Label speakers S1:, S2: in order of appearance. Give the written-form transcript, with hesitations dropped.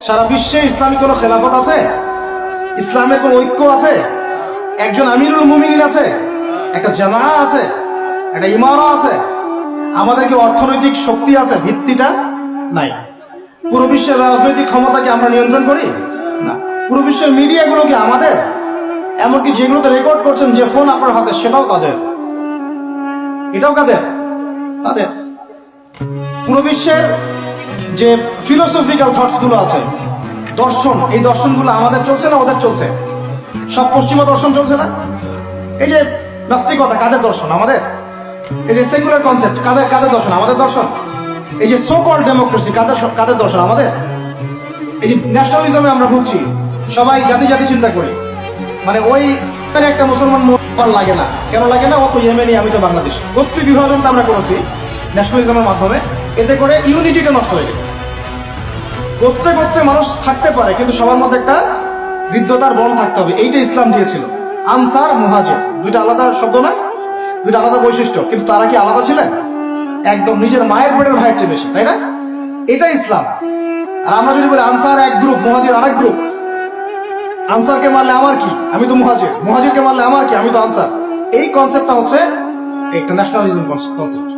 S1: সারা বিশ্বে ইসলামিক কোনো খেলাফত আছে? ইসলামের কোনো ঐক্য আছে? একজন আমিরুল মুমিনিন আছে? একটা জামাআ আছে? একটা ইমারা আছে? আমাদের কি অর্থনৈতিক শক্তি আছে? ভিত্তিটা নাই। পুরো বিশ্বের রাজনৈতিক ক্ষমতাকে আমরা নিয়ন্ত্রণ করি না। পুরো বিশ্বের মিডিয়াগুলো কি আমাদের? এমনকি যেগুলোতে রেকর্ড করছেন যে ফোন আপনার হাতে, সেটাও তাদের। এটাও কাদের? তাদের। পুরো বিশ্বের যে ফিলোসফিক্যাল থটস গুলো আছে, দর্শন, এই দর্শনগুলো আমাদের চলছে না ওদের চলছে? সব পশ্চিমা দর্শন চলছে না? এই যে নাস্তিকতা, কাদের দর্শন? আমাদের। এই যে সেকুলার কনসেপ্ট, কাদের দর্শন? আমাদের দর্শন। এই যে সো কল্ড ডেমোক্রেসি, কাদের দর্শন? আমাদের। এই যে ন্যাশনালিজমে আমরা ভুগছি, সবাই জাতি জাতি চিন্তা করি, মানে ওই একটা মুসলমান লাগে না। কেন লাগে না? অত ইয়েমেনি, আমি তো বাংলাদেশ। গোত্রীয় বিভাজনটা আমরা করেছি ন্যাশনালিজমের মাধ্যমে, এতে করে ইউনিটিটা নষ্ট হয়ে গেছে। গোত্রে গোত্রে মানুষ থাকতে পারে, কিন্তু সবার মধ্যে একটা হৃদ্যতার বন থাকতে হবে। এইটা ইসলাম দিয়েছিল। আনসার, মুহাজির, দুইটা আলাদা শব্দ না, দুইটা আলাদা বৈশিষ্ট্য, কিন্তু তারা কি আলাদা ছিলেন? একদম নিজের মায়ের পেটের ভাইয়ের চেয়ে বেশি, তাই না? এটা ইসলাম। আর আমরা যদি বলি আনসার এক গ্রুপ, মুহাজির আরেক গ্রুপ, আনসারকে মারলে আমার কি, আমি তো মুহাজির, মুহাজিরকে মারলে আমার কি, আমি তো আনসার, এই কনসেপ্টটা হচ্ছে একটা ন্যাশনালিজম কনসেপ্ট।